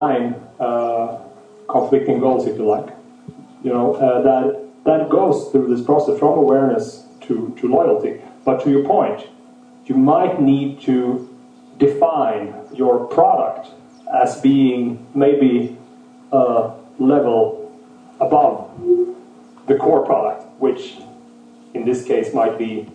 conflicting goals, if you like. That goes through this process from awareness to loyalty. But to your point, you might need to define your product as being maybe a level above the core product, which in this case might be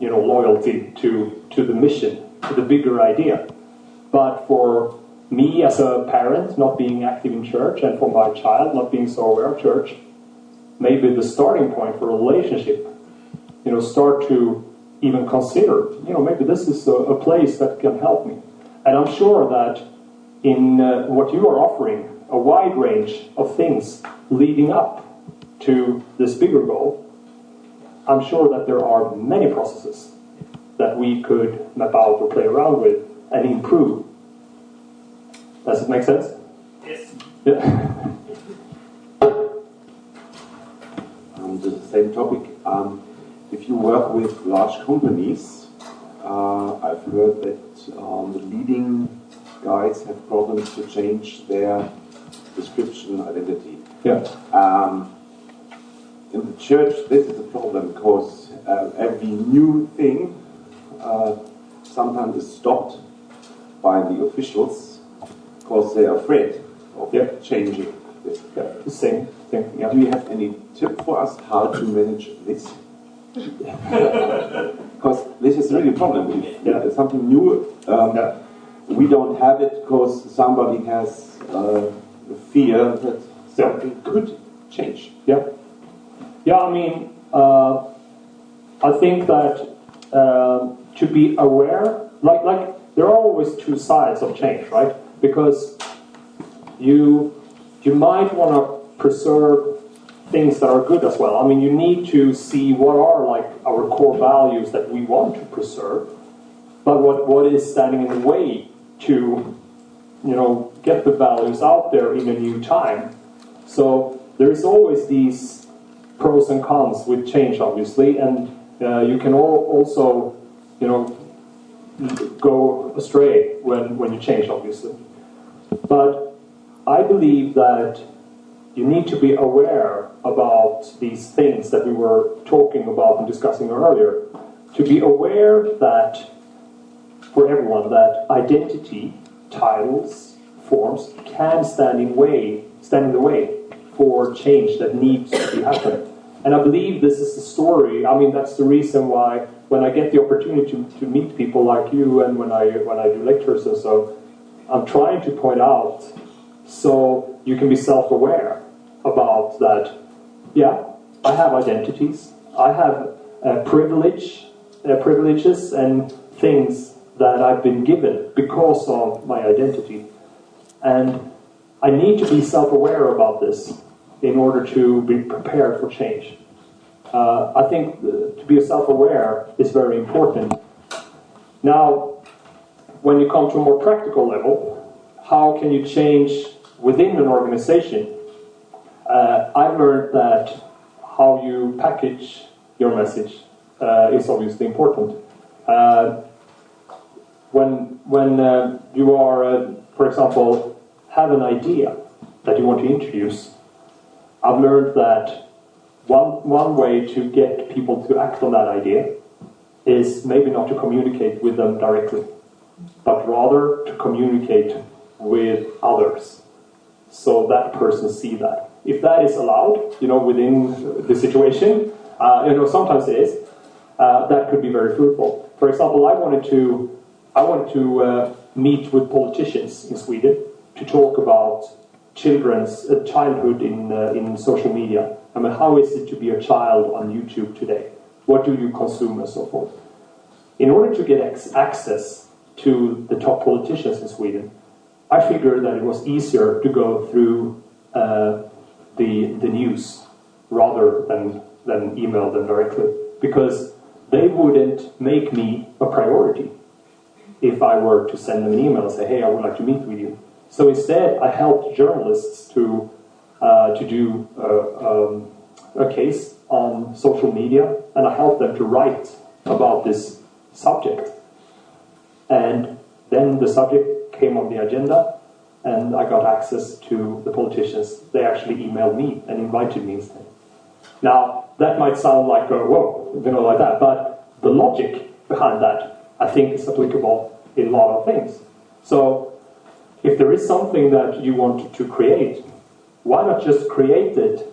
loyalty to the mission, to the bigger idea. But for me as a parent not being active in church, and for my child not being so aware of church, maybe the starting point for a relationship, start to even consider, maybe this is a place that can help me. And I'm sure that in what you are offering, a wide range of things leading up to this bigger goal, I'm sure that there are many processes that we could map out or play around with and improve. Does it make sense? Yes. Yeah. The same topic. If you work with large companies, I've heard that the leading guys have problems to change their description identity. Yeah. In the church, this is a problem because every new thing sometimes is stopped by the officials because they are afraid of changing this. Yeah. The same thing. Yeah. Do you have any tip for us how to manage this? Because this is really a problem. If something new, we don't have it because somebody has the fear that something could change. Yeah. Yeah, I mean, I think that to be aware, like there are always two sides of change, right? Because you might want to preserve things that are good as well. I mean, you need to see what are like our core values that we want to preserve, but what is standing in the way to, get the values out there in a new time. So there is always these pros and cons with change, obviously, and you can also, go astray when you change, obviously. But I believe that you need to be aware about these things that we were talking about and discussing earlier. To be aware that, for everyone, that identity, titles, forms can stand in the way for change that needs to be happening. And I believe this is the story. I mean, that's the reason why when I get the opportunity to meet people like you, and when I do lectures and so, I'm trying to point out so you can be self-aware about that. Yeah, I have identities. I have privileges and things that I've been given because of my identity. And I need to be self-aware about this in order to be prepared for change. I think to be self-aware is very important. Now, when you come to a more practical level, how can you change within an organization? I've learned that how you package your message is obviously important. When you are, for example, have an idea that you want to introduce, I've learned that one way to get people to act on that idea is maybe not to communicate with them directly, but rather to communicate with others, so that person see that. If that is allowed, within the situation, sometimes it is, that could be very fruitful. For example, I wanted to meet with politicians in Sweden to talk about childhood in social media. I mean, how is it to be a child on YouTube today? What do you consume and so forth? In order to get access to the top politicians in Sweden, I figured that it was easier to go through the news rather than email them directly, because they wouldn't make me a priority if I were to send them an email and say, hey, I would like to meet with you. So instead, I helped journalists to do a case on social media, and I helped them to write about this subject. And then the subject came on the agenda, and I got access to the politicians. They actually emailed me and invited me instead. Now, that might sound like, whoa, like that, but the logic behind that, I think, is applicable in a lot of things. So, if there is something that you want to create, why not just create it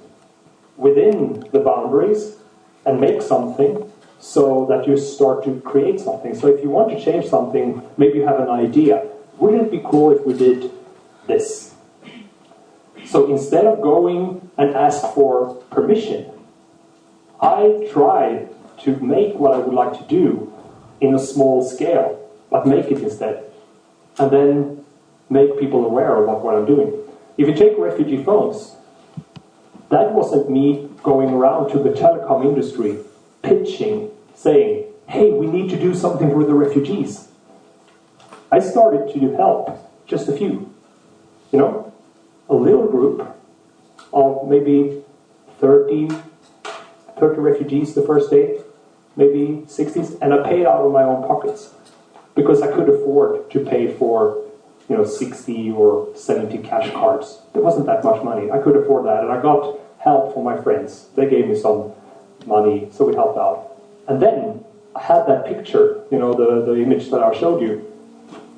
within the boundaries and make something so that you start to create something? So if you want to change something, maybe you have an idea. Wouldn't it be cool if we did this? So instead of going and ask for permission, I try to make what I would like to do in a small scale, but make it instead. And then make people aware of what I'm doing. If you take refugee phones, that wasn't me going around to the telecom industry, pitching, saying, hey, we need to do something for the refugees. I started to help just a few. A little group of maybe 30 refugees the first day, maybe 60, and I paid out of my own pockets because I could afford to pay for 60 or 70 cash cards. It wasn't that much money. I could afford that, and I got help from my friends. They gave me some money, so we helped out. And then I had that picture, the image that I showed you,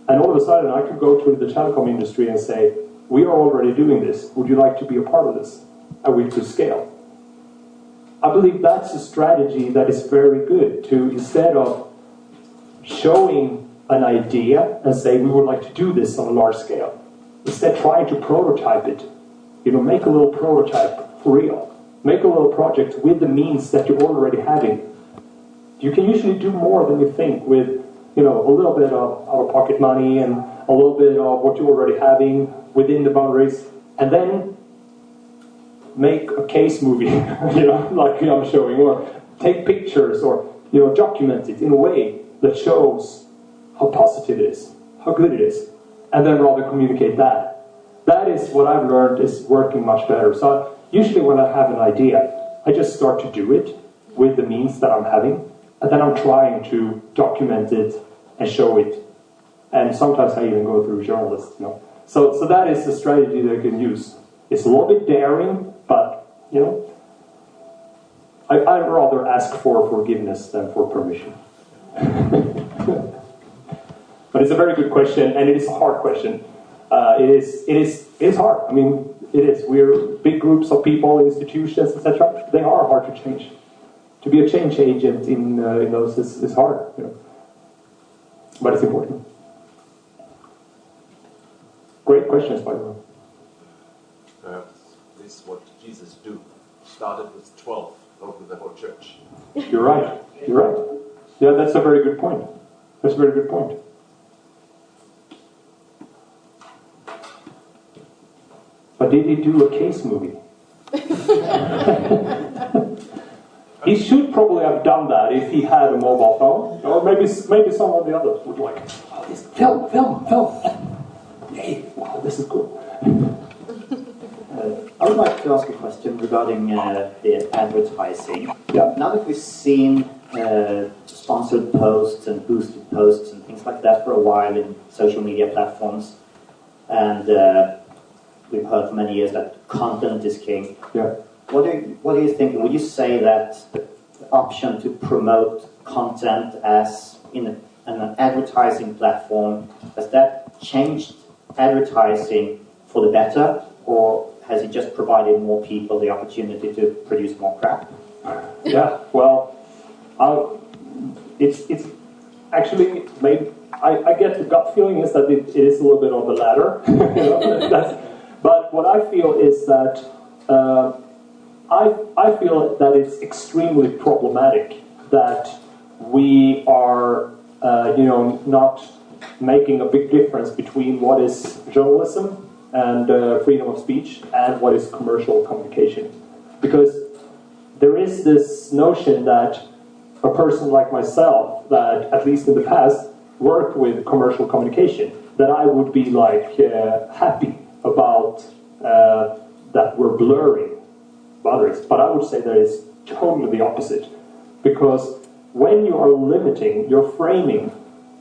and all of a sudden I could go to the telecom industry and say, we are already doing this. Would you like to be a part of this? And we could scale. I believe that's a strategy that is very good to, instead of showing an idea and say we would like to do this on a large scale, instead trying to prototype it. Make a little prototype for real. Make a little project with the means that you're already having. You can usually do more than you think with a little bit of out-of-pocket money and a little bit of what you're already having within the boundaries, and then make a case movie, like I'm showing, or take pictures, or document it in a way that shows how positive it is, how good it is, and then rather communicate that. That is what I've learned is working much better. So usually when I have an idea, I just start to do it with the means that I'm having, and then I'm trying to document it and show it. And sometimes I even go through journalists, So that is the strategy that I can use. It's a little bit daring, but, I'd rather ask for forgiveness than for permission. But it's a very good question, and it is a hard question. It is hard. I mean, it is. We're big groups of people, institutions, etc. They are hard to change. To be a change agent in those is hard, but it's important. Great questions, by the way. Perhaps this is what Jesus do. Started with 12, not with the whole church. You're right. Yeah, that's a very good point. That's a very good point. But did he do a case movie? He should probably have done that if he had a mobile phone, or maybe some of the others would like, oh, this film. Hey, wow, this is cool. I would like to ask a question regarding the advertising. Yeah. Now that we've seen sponsored posts and boosted posts and things like that for a while in social media platforms, and we've heard for many years that content is king. Yeah. What do you think? Would you say that the option to promote content as in an advertising platform, has that changed advertising for the better, or has it just provided more people the opportunity to produce more crap? Yeah, well, it's actually maybe I get the gut feeling is that it is a little bit of the latter. But what I feel is that I feel that it's extremely problematic that we are not making a big difference between what is journalism and freedom of speech and what is commercial communication, because there is this notion that a person like myself, that at least in the past worked with commercial communication, that I would be like happy about that we're blurring boundaries. But I would say that it's totally the opposite, because when you are limiting, you're framing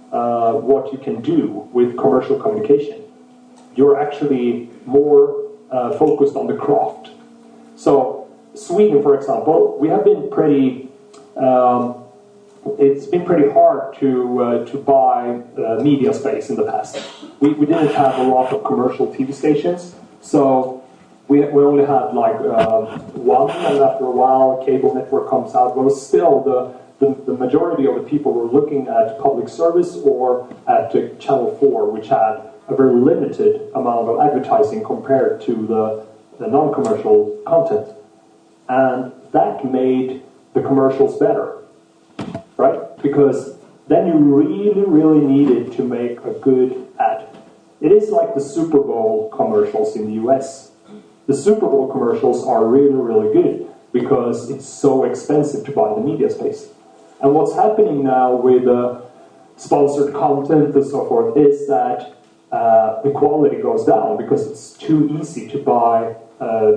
what you can do with commercial communication, you're actually more focused on the craft. So Sweden, for example, we have been pretty. It's been pretty hard to buy media space in the past. We didn't have a lot of commercial TV stations, so we only had like one, and after a while, cable network comes out. But still, the majority of the people were looking at public service or at Channel 4, which had a very limited amount of advertising compared to the non-commercial content. And that made the commercials better, right? Because then you really, really needed to make a good ad. It is like the Super Bowl commercials in the US. The Super Bowl commercials are really, really good because it's so expensive to buy the media space. And what's happening now with sponsored content and so forth is that the quality goes down because it's too easy to buy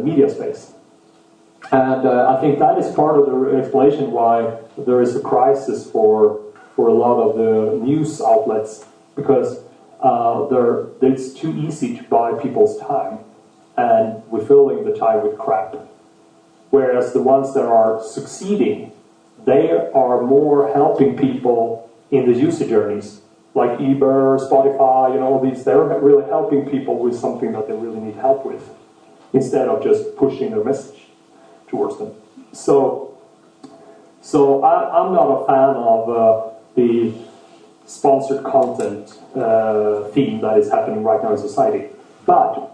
media space. And I think that is part of the explanation why there is a crisis for a lot of the news outlets, because it's too easy to buy people's time, and we're filling the time with crap. Whereas the ones that are succeeding, they are more helping people in the user journeys, like Uber, Spotify, all these. They're really helping people with something that they really need help with, instead of just pushing their message towards them. So I'm not a fan of the sponsored content theme that is happening right now in society. But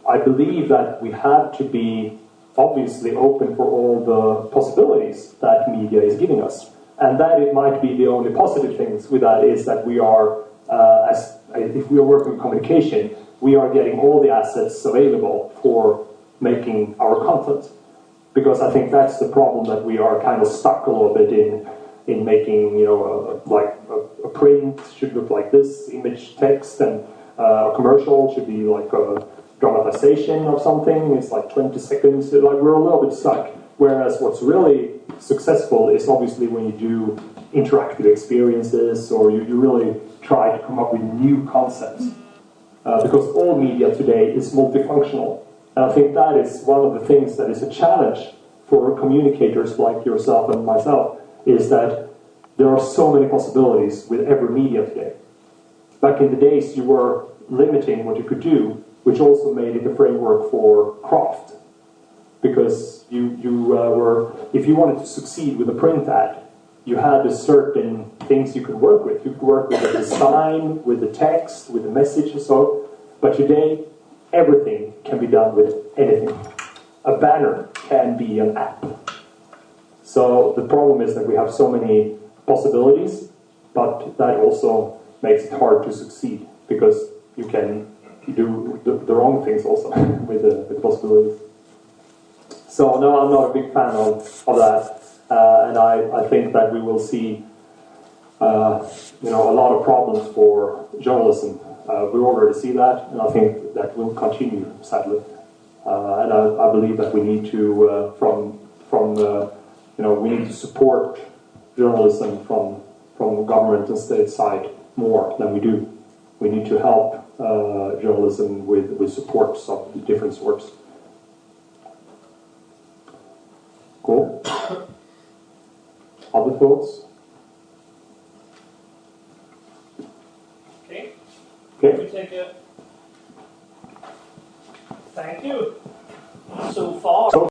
I believe that we have to be obviously open for all the possibilities that media is giving us. And that it might be the only positive things with that is that we are, if we are working in communication, we are getting all the assets available for making our content. Because I think that's the problem, that we are kind of stuck a little bit in making, a print should look like this, image, text, and a commercial should be like a dramatization of something. It's like 20 seconds. Like, we're a little bit stuck. Whereas what's really successful is obviously when you do interactive experiences, or you really try to come up with new concepts. Because all media today is multifunctional. And I think that is one of the things that is a challenge for communicators like yourself and myself, is that there are so many possibilities with every media today. Back in the days, you were limiting what you could do, which also made it a framework for craft. Because you were, if you wanted to succeed with a print ad, you had a certain things you could work with. You could work with the design, with the text, with the message and so. But today, everything can be done with anything. A banner can be an app. So the problem is that we have so many possibilities, but that also makes it hard to succeed, because you can do the wrong things also with the possibilities. So no, I'm not a big fan of that, and I think that we will see a lot of problems for journalism. We already see that, and I think that will continue, sadly. And I believe that we need to, we need to support journalism from government and state side more than we do. We need to help journalism with supports of different sorts. Cool. Other thoughts? Okay. Okay. We take a thank you so far.